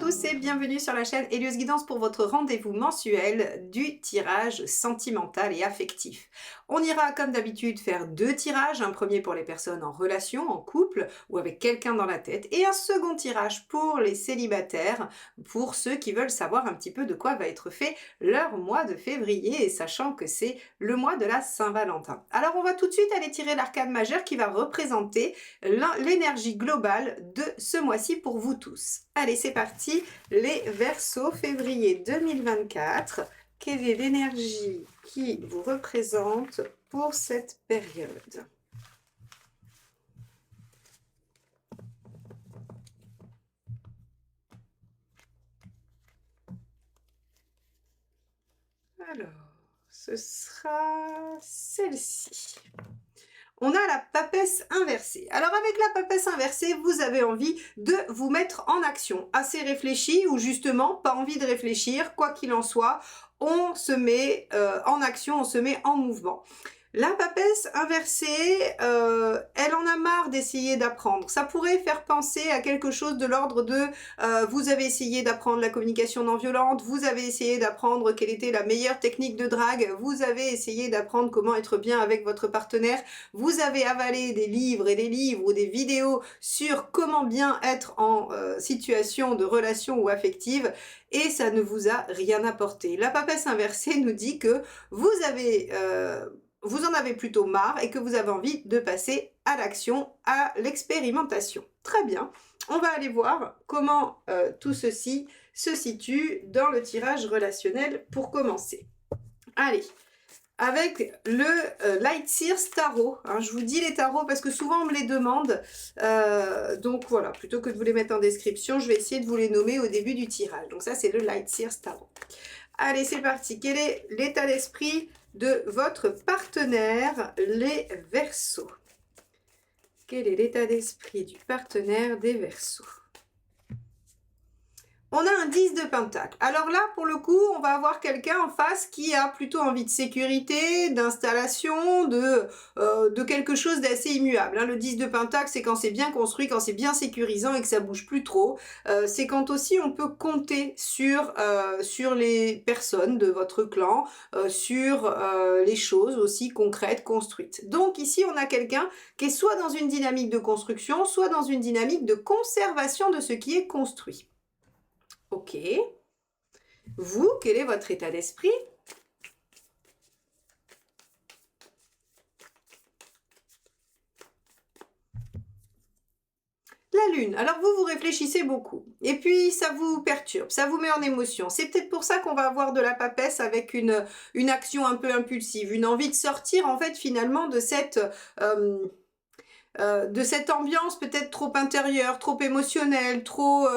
tous et bienvenue sur la chaîne Hélios Guidance pour votre rendez-vous mensuel du tirage sentimental et affectif. On ira comme d'habitude faire deux tirages, un premier pour les personnes en relation, en couple ou avec quelqu'un dans la tête et un second tirage pour les célibataires, pour ceux qui veulent savoir un petit peu de quoi va être fait leur mois de février et sachant que c'est le mois de la Saint-Valentin. Alors on va tout de suite aller tirer l'arcane majeure qui va représenter l'énergie globale de ce mois-ci pour vous tous. Allez, c'est parti, les Verseaux, février 2024. Quelle est l'énergie qui vous représente pour cette période? Alors, ce sera celle-ci. On a la papesse inversée. Alors avec la papesse inversée, vous avez envie de vous mettre en action, assez réfléchi ou justement pas envie de réfléchir, quoi qu'il en soit, on se met en action, on se met en mouvement. La papesse inversée, elle en a marre d'essayer d'apprendre. Ça pourrait faire penser à quelque chose de l'ordre de vous avez essayé d'apprendre la communication non violente, vous avez essayé d'apprendre quelle était la meilleure technique de drague, vous avez essayé d'apprendre comment être bien avec votre partenaire, vous avez avalé des livres et des livres ou des vidéos sur comment bien être en situation de relation ou affective et ça ne vous a rien apporté. La papesse inversée nous dit que vous en avez plutôt marre et que vous avez envie de passer à l'action, à l'expérimentation. Très bien, on va aller voir comment tout ceci se situe dans le tirage relationnel pour commencer. Allez, avec le Light Seers Tarot. Hein, je vous dis les tarots parce que souvent on me les demande. Donc voilà, plutôt que de vous les mettre en description, je vais essayer de vous les nommer au début du tirage. Donc ça, c'est le Light Seers Tarot. Allez, c'est parti. Quel est l'état d'esprit de votre partenaire, les Verseaux? Quel est l'état d'esprit du partenaire des Verseaux? On a un 10 de pentacle. Alors là, pour le coup, on va avoir quelqu'un en face qui a plutôt envie de sécurité, d'installation, de quelque chose d'assez immuable. Hein. Le 10 de pentacle, c'est quand c'est bien construit, quand c'est bien sécurisant et que ça bouge plus trop. C'est quand aussi on peut compter sur les personnes de votre clan, sur les choses aussi concrètes, construites. Donc ici, on a quelqu'un qui est soit dans une dynamique de construction, soit dans une dynamique de conservation de ce qui est construit. Ok. Vous, quel est votre état d'esprit? La lune. Alors vous réfléchissez beaucoup. Et puis ça vous perturbe, ça vous met en émotion. C'est peut-être pour ça qu'on va avoir de la papesse avec une action un peu impulsive, une envie de sortir en fait finalement de cette ambiance peut-être trop intérieure, trop émotionnelle, trop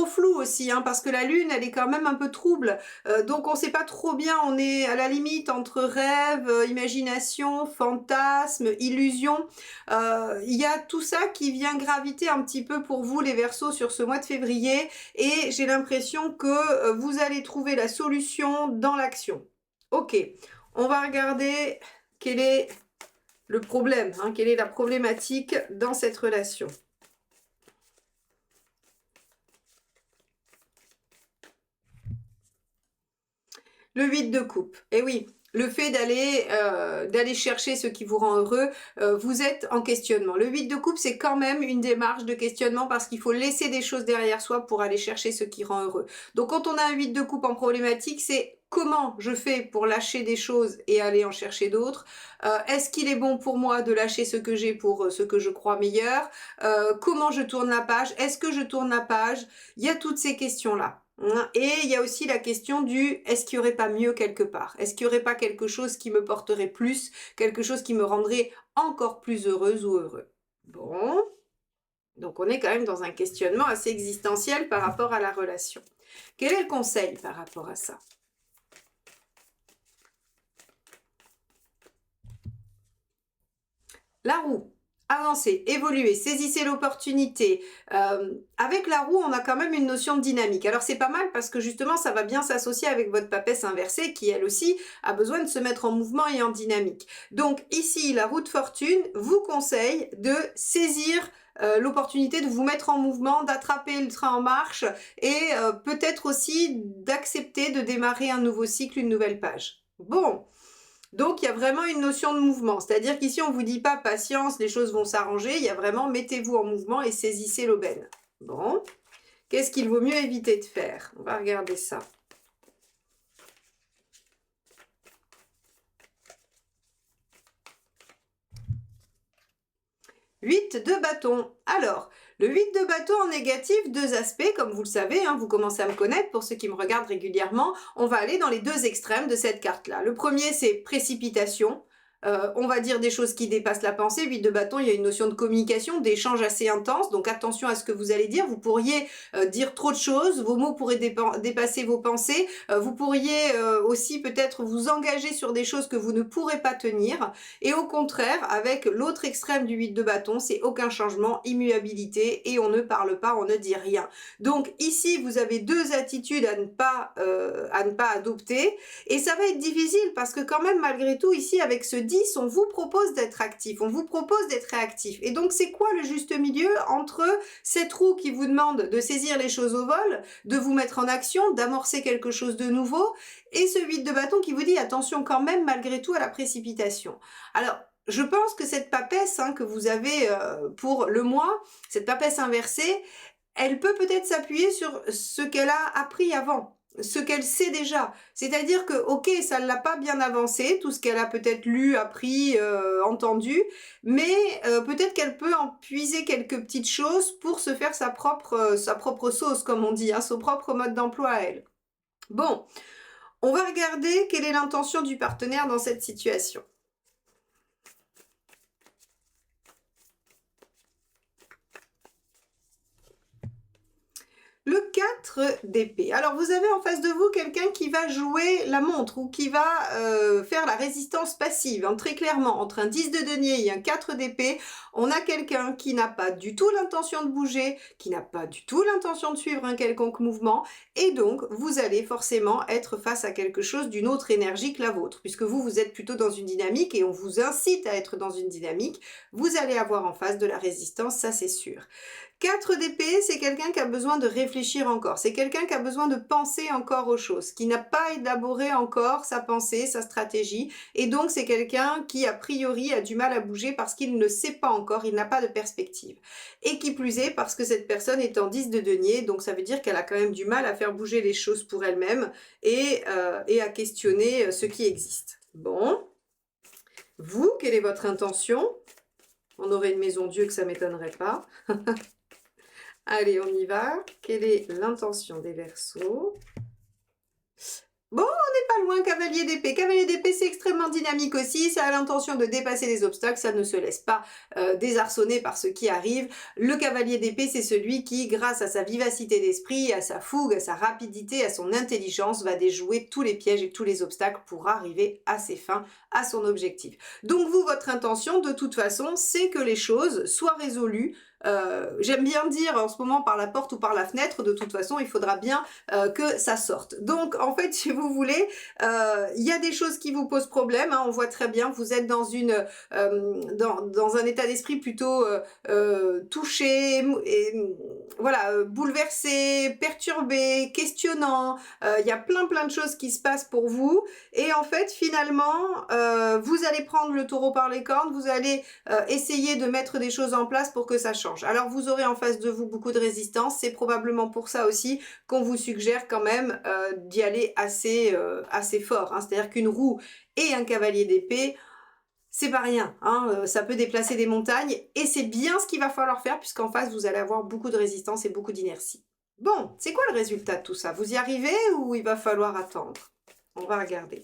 floue aussi, hein, parce que la lune, elle est quand même un peu trouble. Donc on ne sait pas trop bien, on est à la limite entre rêve, imagination, fantasme, illusion. Il y a tout ça qui vient graviter un petit peu pour vous, les Verseaux, sur ce mois de février. Et j'ai l'impression que vous allez trouver la solution dans l'action. Ok, on va regarder quel est le problème, hein, quelle est la problématique dans cette relation. Le 8 de coupe. Et oui, le fait d'aller chercher ce qui vous rend heureux, vous êtes en questionnement. Le 8 de coupe, c'est quand même une démarche de questionnement parce qu'il faut laisser des choses derrière soi pour aller chercher ce qui rend heureux. Donc quand on a un 8 de coupe en problématique, c'est comment je fais pour lâcher des choses et aller en chercher d'autres? Est-ce qu'il est bon pour moi de lâcher ce que j'ai pour ce que je crois meilleur? Comment je tourne la page? Est-ce que je tourne la page? Il y a toutes ces questions-là. Et il y a aussi la question du est-ce qu'il n'y aurait pas mieux quelque part? Est-ce qu'il n'y aurait pas quelque chose qui me porterait plus, quelque chose qui me rendrait encore plus heureuse ou heureux? Bon, donc on est quand même dans un questionnement assez existentiel par rapport à la relation. Quel est le conseil par rapport à ça? La roue. avancez, évoluez, saisissez l'opportunité. Avec la roue, on a quand même une notion de dynamique. Alors c'est pas mal parce que justement, ça va bien s'associer avec votre papesse inversée qui, elle aussi, a besoin de se mettre en mouvement et en dynamique. Donc ici, la roue de fortune vous conseille de saisir l'opportunité de vous mettre en mouvement, d'attraper le train en marche et peut-être aussi d'accepter de démarrer un nouveau cycle, une nouvelle page. Bon, donc il y a vraiment une notion de mouvement, c'est-à-dire qu'ici on ne vous dit pas patience, les choses vont s'arranger, il y a vraiment mettez-vous en mouvement et saisissez l'aubaine. Bon, qu'est-ce qu'il vaut mieux éviter de faire? On va regarder ça. Huit de bâton. Alors, le 8 de bâton en négatif, deux aspects, comme vous le savez, hein, vous commencez à me connaître, pour ceux qui me regardent régulièrement, on va aller dans les deux extrêmes de cette carte-là. Le premier, c'est précipitation. On va dire des choses qui dépassent la pensée. 8 de bâton, il y a une notion de communication, d'échange assez intense, donc attention à ce que vous allez dire. Vous pourriez dire trop de choses, vos mots pourraient dépasser vos pensées, vous pourriez aussi peut-être vous engager sur des choses que vous ne pourrez pas tenir. Et au contraire, avec l'autre extrême du 8 de bâton, c'est aucun changement, immuabilité, et on ne parle pas, on ne dit rien. Donc ici, vous avez deux attitudes à ne pas adopter, et ça va être difficile parce que quand même, malgré tout, ici, avec ce 10, on vous propose d'être actif, on vous propose d'être réactif. Et donc, c'est quoi le juste milieu entre cette roue qui vous demande de saisir les choses au vol, de vous mettre en action, d'amorcer quelque chose de nouveau, et ce 8 de bâton qui vous dit attention quand même, malgré tout, à la précipitation. Alors, je pense que cette papesse que vous avez pour le mois, cette papesse inversée, elle peut peut-être s'appuyer sur ce qu'elle a appris avant, ce qu'elle sait déjà. C'est-à-dire que, ok, ça ne l'a pas bien avancé, tout ce qu'elle a peut-être lu, appris, entendu, mais peut-être qu'elle peut en puiser quelques petites choses pour se faire sa propre sauce, comme on dit, son propre mode d'emploi à elle. Bon, on va regarder quelle est l'intention du partenaire dans cette situation. Le 4 d'épée. Alors, vous avez en face de vous quelqu'un qui va jouer la montre ou qui va faire la résistance passive. Très clairement, entre un 10 de denier et un 4 d'épée, on a quelqu'un qui n'a pas du tout l'intention de bouger, qui n'a pas du tout l'intention de suivre un quelconque mouvement. Et donc, vous allez forcément être face à quelque chose d'une autre énergie que la vôtre. Puisque vous, vous êtes plutôt dans une dynamique et on vous incite à être dans une dynamique. Vous allez avoir en face de la résistance, ça c'est sûr. 4 d'épée, c'est quelqu'un qui a besoin de réfléchir encore. C'est quelqu'un qui a besoin de penser encore aux choses, qui n'a pas élaboré encore sa pensée, sa stratégie. Et donc, c'est quelqu'un qui, a priori, a du mal à bouger parce qu'il ne sait pas encore, il n'a pas de perspective. Et qui plus est, parce que cette personne est en 10 de denier, donc ça veut dire qu'elle a quand même du mal à faire bouger les choses pour elle-même et à questionner ce qui existe. Bon. Vous, quelle est votre intention? On aurait une maison Dieu que ça ne m'étonnerait pas. Allez, on y va. Quelle est l'intention des Verseaux? Bon, on n'est pas loin, cavalier d'épée. Cavalier d'épée, c'est extrêmement dynamique aussi. Ça a l'intention de dépasser les obstacles. Ça ne se laisse pas désarçonner par ce qui arrive. Le cavalier d'épée, c'est celui qui, grâce à sa vivacité d'esprit, à sa fougue, à sa rapidité, à son intelligence, va déjouer tous les pièges et tous les obstacles pour arriver à ses fins, à son objectif. Donc vous, votre intention, de toute façon, c'est que les choses soient résolues. J'aime bien dire en ce moment par la porte ou par la fenêtre, de toute façon il faudra bien que ça sorte. Donc en fait, si vous voulez, il y a des choses qui vous posent problème, on voit très bien, vous êtes dans dans un état d'esprit plutôt touché, et, voilà, bouleversé, perturbé, questionnant, il y a plein de choses qui se passent pour vous, et en fait finalement vous allez prendre le taureau par les cornes, vous allez essayer de mettre des choses en place pour que ça change. Alors vous aurez en face de vous beaucoup de résistance, c'est probablement pour ça aussi qu'on vous suggère quand même d'y aller assez fort. C'est-à-dire qu'une roue et un cavalier d'épée, c'est pas rien, ça peut déplacer des montagnes et c'est bien ce qu'il va falloir faire puisqu'en face vous allez avoir beaucoup de résistance et beaucoup d'inertie. Bon, c'est quoi le résultat de tout ça? Vous y arrivez ou il va falloir attendre? On va regarder.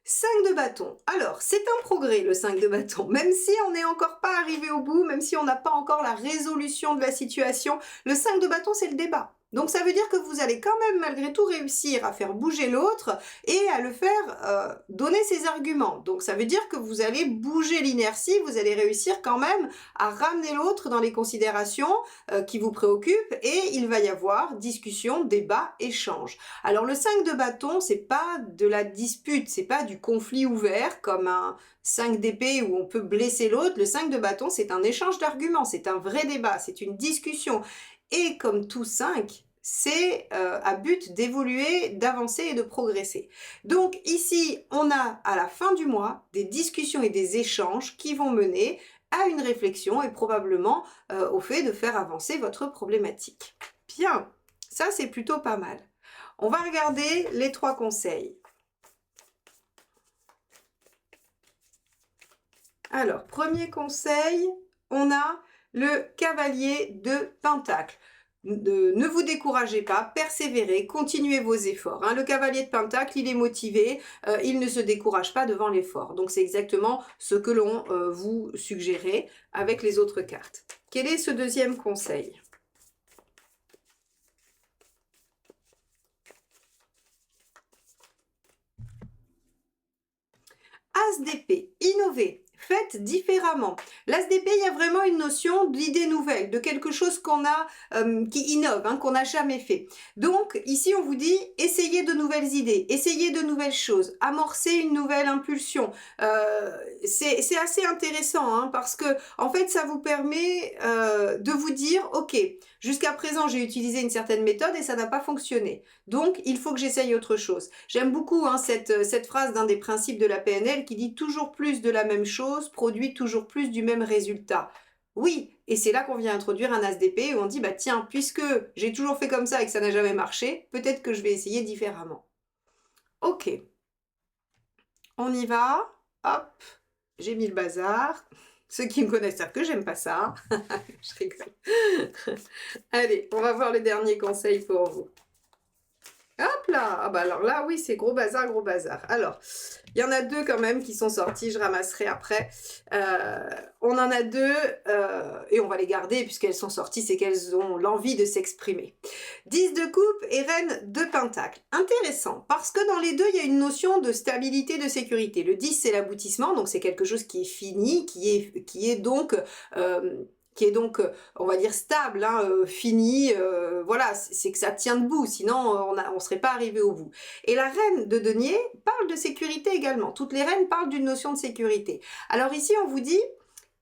5 de bâton. Alors, c'est un progrès le 5 de bâton. Même si on n'est encore pas arrivé au bout, même si on n'a pas encore la résolution de la situation, le 5 de bâton, c'est le débat. Donc ça veut dire que vous allez quand même malgré tout réussir à faire bouger l'autre et à le faire donner ses arguments. Donc ça veut dire que vous allez bouger l'inertie, vous allez réussir quand même à ramener l'autre dans les considérations qui vous préoccupent et il va y avoir discussion, débat, échange. Alors le 5 de bâton, c'est pas de la dispute, c'est pas du conflit ouvert comme un 5 d'épée où on peut blesser l'autre. Le 5 de bâton, c'est un échange d'arguments, c'est un vrai débat, c'est une discussion. Et comme tout 5, c'est à but d'évoluer, d'avancer et de progresser. Donc ici, on a à la fin du mois des discussions et des échanges qui vont mener à une réflexion et probablement au fait de faire avancer votre problématique. Bien, ça c'est plutôt pas mal. On va regarder les 3 conseils. Alors, premier conseil, on a le cavalier de Pentacle. Ne vous découragez pas, persévérez, continuez vos efforts. Hein. Le cavalier de Pentacle, il est motivé, il ne se décourage pas devant l'effort. Donc c'est exactement ce que l'on vous suggérait avec les autres cartes. Quel est ce deuxième conseil? As d'épée, innover. Faites différemment. L'as d'épée, il y a vraiment une notion d'idée nouvelle, de quelque chose qu'on a, qui innove, hein, qu'on n'a jamais fait. Donc, ici, on vous dit, essayez de nouvelles idées, essayez de nouvelles choses, amorcez une nouvelle impulsion. C'est assez intéressant, hein, parce que, en fait, ça vous permet de vous dire, ok, jusqu'à présent, j'ai utilisé une certaine méthode et ça n'a pas fonctionné. Donc, il faut que j'essaye autre chose. J'aime beaucoup hein, cette phrase d'un des principes de la PNL qui dit « toujours plus de la même chose produit toujours plus du même résultat ». Oui, et c'est là qu'on vient introduire un as d'épée où on dit bah, « tiens, puisque j'ai toujours fait comme ça et que ça n'a jamais marché, peut-être que je vais essayer différemment ». Ok, on y va. Hop, j'ai mis le bazar. Ceux qui me connaissent savent que j'aime pas ça. Je rigole. Allez, on va voir le dernier conseil pour vous. Hop là! Ah bah alors là, oui, c'est gros bazar, gros bazar. Alors, il y en a 2 quand même qui sont sortis, je ramasserai après. On en a 2 et on va les garder puisqu'elles sont sorties, c'est qu'elles ont l'envie de s'exprimer. 10 de coupe et reine de pentacle. Intéressant, parce que dans les deux, il y a une notion de stabilité, de sécurité. Le 10, c'est l'aboutissement, donc c'est quelque chose qui est fini, qui est donc... on va dire, stable, hein, fini, voilà, c'est que ça tient debout, sinon on serait pas arrivé au bout. Et la reine de denier parle de sécurité également. Toutes les reines parlent d'une notion de sécurité. Alors ici, on vous dit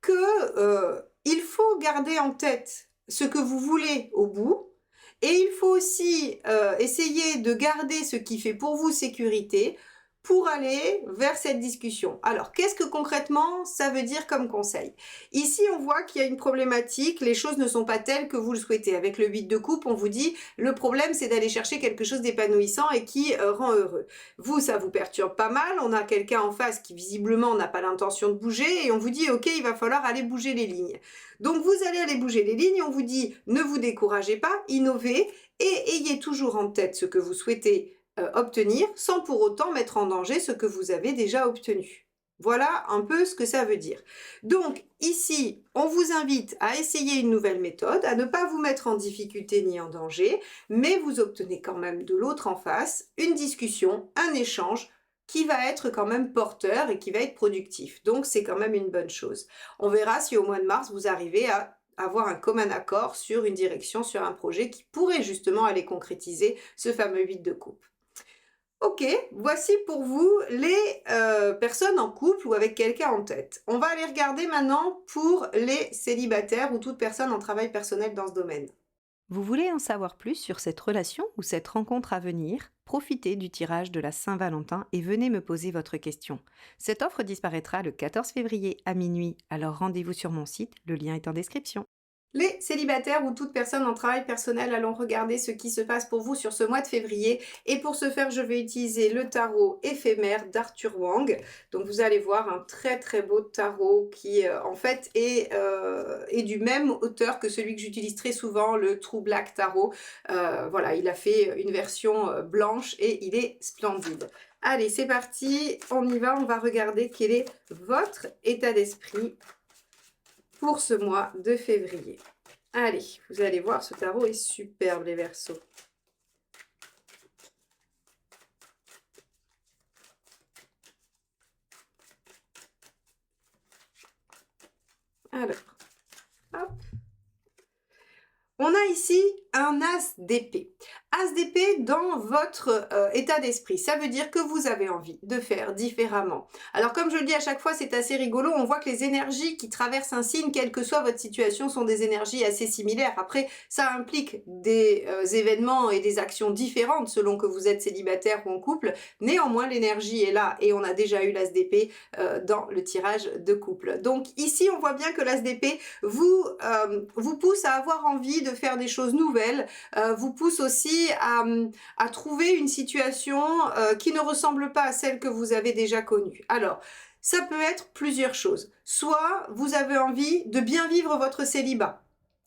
que il faut garder en tête ce que vous voulez au bout, et il faut aussi essayer de garder ce qui fait pour vous sécurité, pour aller vers cette discussion. Alors, qu'est-ce que concrètement ça veut dire comme conseil? Ici, on voit qu'il y a une problématique, les choses ne sont pas telles que vous le souhaitez. Avec le 8 de coupe, on vous dit, le problème, c'est d'aller chercher quelque chose d'épanouissant et qui rend heureux. Vous, ça vous perturbe pas mal, on a quelqu'un en face qui visiblement n'a pas l'intention de bouger et on vous dit, ok, il va falloir aller bouger les lignes. Donc, vous allez aller bouger les lignes, on vous dit, ne vous découragez pas, innovez et ayez toujours en tête ce que vous souhaitez obtenir sans pour autant mettre en danger ce que vous avez déjà obtenu. Voilà un peu ce que ça veut dire. Donc ici, on vous invite à essayer une nouvelle méthode, à ne pas vous mettre en difficulté ni en danger, mais vous obtenez quand même de l'autre en face une discussion, un échange qui va être quand même porteur et qui va être productif. Donc c'est quand même une bonne chose. On verra si au mois de mars, vous arrivez à avoir un commun accord sur une direction, sur un projet qui pourrait justement aller concrétiser ce fameux 8 de coupe. Ok, voici pour vous les personnes en couple ou avec quelqu'un en tête. On va aller regarder maintenant pour les célibataires ou toute personne en travail personnel dans ce domaine. Vous voulez en savoir plus sur cette relation ou cette rencontre à venir? Profitez du tirage de la Saint-Valentin et venez me poser votre question. Cette offre disparaîtra le 14 février à minuit, alors rendez-vous sur mon site, le lien est en description. Les célibataires ou toute personne en travail personnel, allons regarder ce qui se passe pour vous sur ce mois de février. Et pour ce faire, je vais utiliser le tarot éphémère d'Arthur Wang. Donc vous allez voir un très très beau tarot qui en fait est du même auteur que celui que j'utilise très souvent, le True Black Tarot. Voilà, il a fait une version blanche et il est splendide. Allez, c'est parti, on y va, on va regarder quel est votre état d'esprit pour ce mois de février. Allez, vous allez voir, ce tarot est superbe, les Verseaux. Alors, hop. On a ici un as d'épée. As d'épée dans votre état d'esprit. Ça veut dire que vous avez envie de faire différemment. Alors comme je le dis à chaque fois, c'est assez rigolo. On voit que les énergies qui traversent un signe, quelle que soit votre situation, sont des énergies assez similaires. Après, ça implique des événements et des actions différentes selon que vous êtes célibataire ou en couple. Néanmoins, l'énergie est là et on a déjà eu l'as d'épée dans le tirage de couple. Donc ici, on voit bien que l'as d'épée vous pousse à avoir envie de faire des choses nouvelles, vous pousse aussi à trouver une situation qui ne ressemble pas à celle que vous avez déjà connue. Alors, ça peut être plusieurs choses. Soit vous avez envie de bien vivre votre célibat,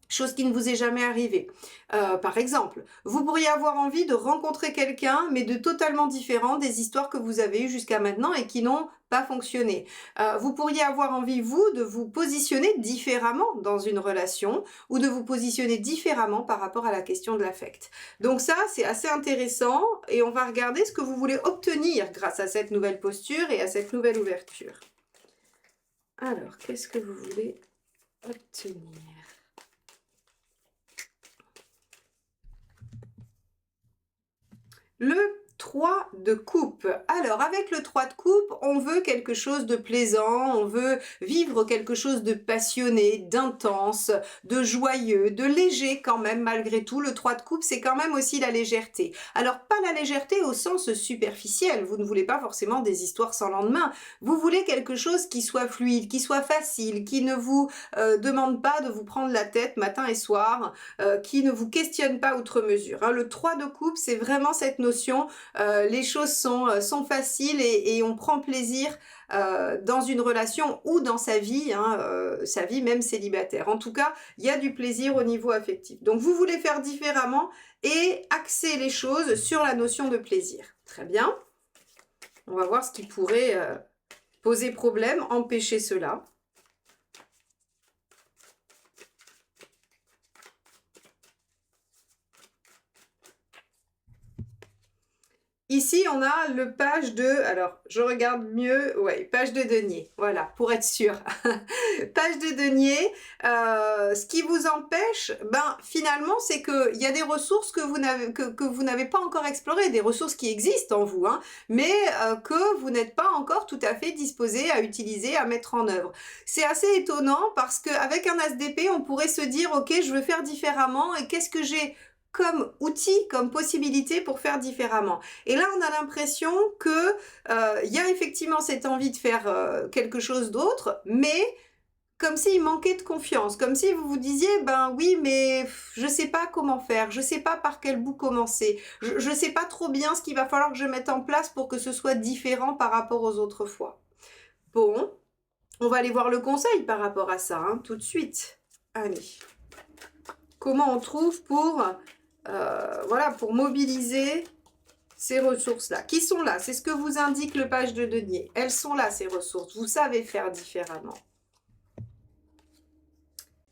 chose qui ne vous est jamais arrivée. Par exemple, vous pourriez avoir envie de rencontrer quelqu'un, mais de totalement différent des histoires que vous avez eues jusqu'à maintenant et qui n'ont pas fonctionné. Vous pourriez avoir envie, vous, de vous positionner différemment dans une relation ou de vous positionner différemment par rapport à la question de l'affect. Donc ça, c'est assez intéressant et on va regarder ce que vous voulez obtenir grâce à cette nouvelle posture et à cette nouvelle ouverture. Alors, qu'est-ce que vous voulez obtenir ? Le 3 de coupe. Alors, avec le 3 de coupe, on veut quelque chose de plaisant, on veut vivre quelque chose de passionné, d'intense, de joyeux, de léger quand même, malgré tout. Le 3 de coupe, c'est quand même aussi la légèreté. Alors, pas la légèreté au sens superficiel. Vous ne voulez pas forcément des histoires sans lendemain. Vous voulez quelque chose qui soit fluide, qui soit facile, qui ne vous demande pas de vous prendre la tête matin et soir, qui ne vous questionne pas outre mesure. Hein. Le 3 de coupe, c'est vraiment cette notion, les choses sont faciles et on prend plaisir dans une relation ou dans sa vie même célibataire. En tout cas, il y a du plaisir au niveau affectif. Donc, vous voulez faire différemment et axer les choses sur la notion de plaisir. Très bien. On va voir ce qui pourrait poser problème, empêcher cela. Ici, on a le page de... Alors, je regarde mieux. Ouais, page de denier. Voilà, pour être sûr. Page de denier. Ce qui vous empêche, finalement, c'est qu'il y a des ressources que vous n'avez pas encore explorées, des ressources qui existent en vous, hein, mais que vous n'êtes pas encore tout à fait disposé à utiliser, à mettre en œuvre. C'est assez étonnant parce qu'avec un as d'épée, on pourrait se dire, ok, je veux faire différemment et qu'est-ce que j'ai comme outil, comme possibilité pour faire différemment. Et là, on a l'impression que y a effectivement cette envie de faire quelque chose d'autre, mais comme s'il manquait de confiance, comme si vous vous disiez, oui, mais je sais pas comment faire, je sais pas par quel bout commencer, je sais pas trop bien ce qu'il va falloir que je mette en place pour que ce soit différent par rapport aux autres fois. Bon, on va aller voir le conseil par rapport à ça, hein, tout de suite. Allez. Comment on trouve pour mobiliser ces ressources-là, qui sont là, c'est ce que vous indique le page de denier. Elles sont là, ces ressources. Vous savez faire différemment.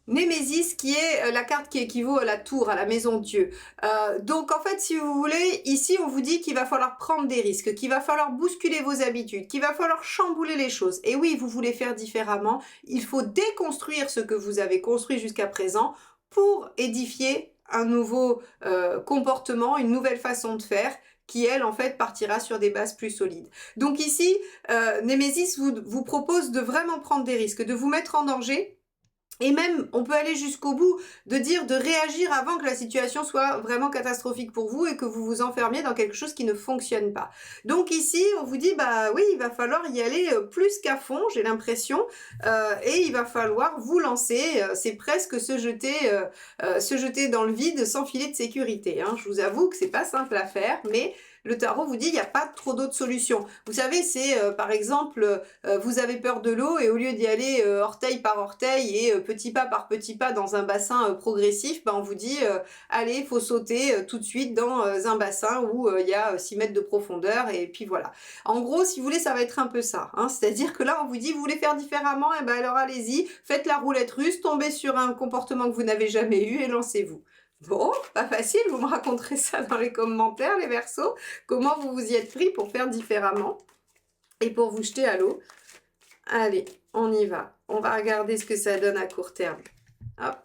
Némésis, qui est la carte qui équivaut à la tour, à la maison de Dieu. Donc, en fait, si vous voulez, ici, on vous dit qu'il va falloir prendre des risques, qu'il va falloir bousculer vos habitudes, qu'il va falloir chambouler les choses. Et oui, vous voulez faire différemment. Il faut déconstruire ce que vous avez construit jusqu'à présent pour édifier un nouveau comportement, une nouvelle façon de faire qui, elle, en fait, partira sur des bases plus solides. Donc ici, Némésis vous propose de vraiment prendre des risques, de vous mettre en danger. Et même, on peut aller jusqu'au bout de réagir avant que la situation soit vraiment catastrophique pour vous et que vous vous enfermiez dans quelque chose qui ne fonctionne pas. Donc ici, on vous dit, oui, il va falloir y aller plus qu'à fond, j'ai l'impression, et il va falloir vous lancer. C'est presque se jeter dans le vide sans filet de sécurité. Hein. Je vous avoue que c'est pas simple à faire, mais le tarot vous dit il n'y a pas trop d'autres solutions. Vous savez, c'est par exemple, vous avez peur de l'eau et au lieu d'y aller orteil par orteil et petit pas par petit pas dans un bassin progressif, ben, on vous dit allez, il faut sauter tout de suite dans un bassin où il y a 6 mètres de profondeur et puis voilà. En gros, si vous voulez, ça va être un peu ça. Hein. C'est-à-dire que là, on vous dit, vous voulez faire différemment, et ben alors allez-y, faites la roulette russe, tombez sur un comportement que vous n'avez jamais eu et lancez-vous. Bon, pas facile, vous me raconterez ça dans les commentaires, les Verseaux, comment vous vous y êtes pris pour faire différemment et pour vous jeter à l'eau. Allez, on y va. On va regarder ce que ça donne à court terme. Hop.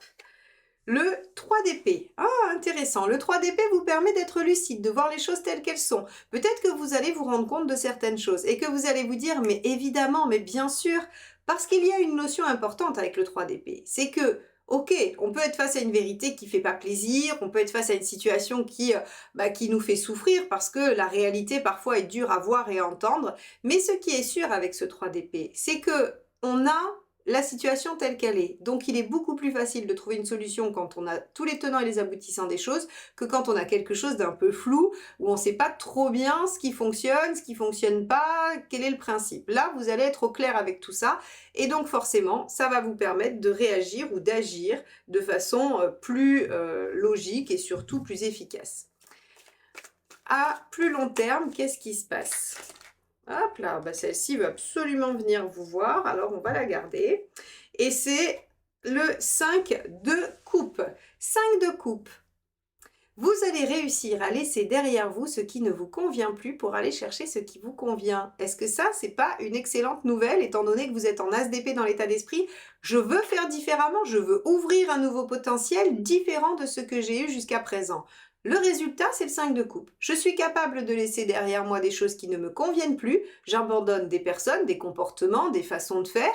Le 3 d'épée. Ah, intéressant. Le 3 d'épée vous permet d'être lucide, de voir les choses telles qu'elles sont. Peut-être que vous allez vous rendre compte de certaines choses et que vous allez vous dire, mais évidemment, mais bien sûr, parce qu'il y a une notion importante avec le 3 d'épée. C'est que, ok, on peut être face à une vérité qui fait pas plaisir, on peut être face à une situation qui nous fait souffrir parce que la réalité parfois est dure à voir et à entendre. Mais ce qui est sûr avec ce 3 d'épée, c'est que on a la situation telle qu'elle est. Donc il est beaucoup plus facile de trouver une solution quand on a tous les tenants et les aboutissants des choses que quand on a quelque chose d'un peu flou, où on ne sait pas trop bien ce qui fonctionne pas, quel est le principe. Là, vous allez être au clair avec tout ça, et donc forcément, ça va vous permettre de réagir ou d'agir de façon plus logique et surtout plus efficace. À plus long terme, qu'est-ce qui se passe ? Hop là, bah celle-ci veut absolument venir vous voir, alors on va la garder. Et c'est le 5 de coupe. 5 de coupe. Vous allez réussir à laisser derrière vous ce qui ne vous convient plus pour aller chercher ce qui vous convient. Est-ce que ça, c'est pas une excellente nouvelle, étant donné que vous êtes en as d'épée dans l'état d'esprit? Je veux faire différemment, je veux ouvrir un nouveau potentiel différent de ce que j'ai eu jusqu'à présent. Le résultat, c'est le 5 de coupe. Je suis capable de laisser derrière moi des choses qui ne me conviennent plus. J'abandonne des personnes, des comportements, des façons de faire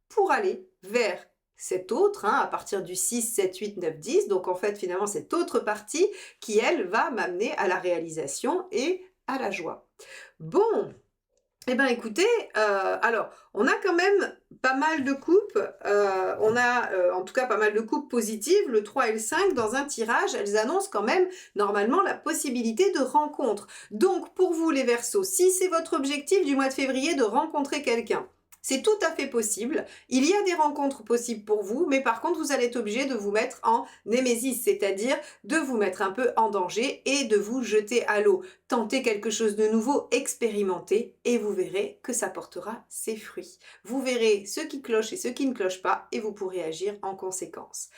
pour aller vers cette autre, à partir du 6, 7, 8, 9, 10. Donc en fait, finalement, cette autre partie qui, elle, va m'amener à la réalisation et à la joie. Bon, eh bien écoutez, alors on a quand même pas mal de coupes, on a en tout cas pas mal de coupes positives, le 3 et le 5 dans un tirage, elles annoncent quand même normalement la possibilité de rencontre. Donc pour vous les Verseaux, si c'est votre objectif du mois de février de rencontrer quelqu'un, c'est tout à fait possible. Il y a des rencontres possibles pour vous, mais par contre, vous allez être obligé de vous mettre en némésis, c'est-à-dire de vous mettre un peu en danger et de vous jeter à l'eau. Tentez quelque chose de nouveau, expérimentez et vous verrez que ça portera ses fruits. Vous verrez ce qui cloche et ce qui ne cloche pas et vous pourrez agir en conséquence.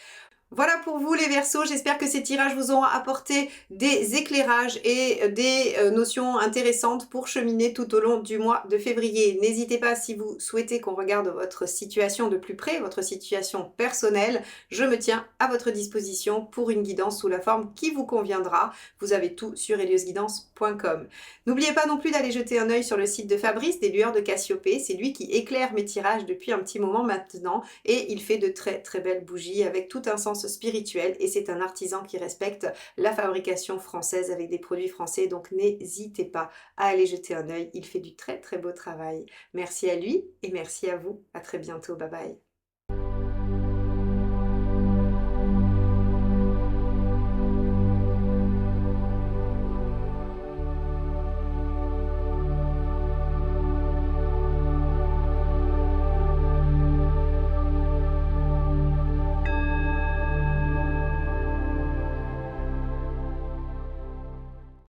Voilà pour vous les Verseaux, j'espère que ces tirages vous auront apporté des éclairages et des notions intéressantes pour cheminer tout au long du mois de février. N'hésitez pas si vous souhaitez qu'on regarde votre situation de plus près, votre situation personnelle, je me tiens à votre disposition pour une guidance sous la forme qui vous conviendra. Vous avez tout sur eliosguidance.com. N'oubliez pas non plus d'aller jeter un œil sur le site de Fabrice, des Lueurs de Cassiopée, c'est lui qui éclaire mes tirages depuis un petit moment maintenant et il fait de très très belles bougies avec tout un sens spirituel et c'est un artisan qui respecte la fabrication française avec des produits français, donc n'hésitez pas à aller jeter un œil, il fait du très très beau travail. Merci à lui et merci à vous, à très bientôt, bye bye.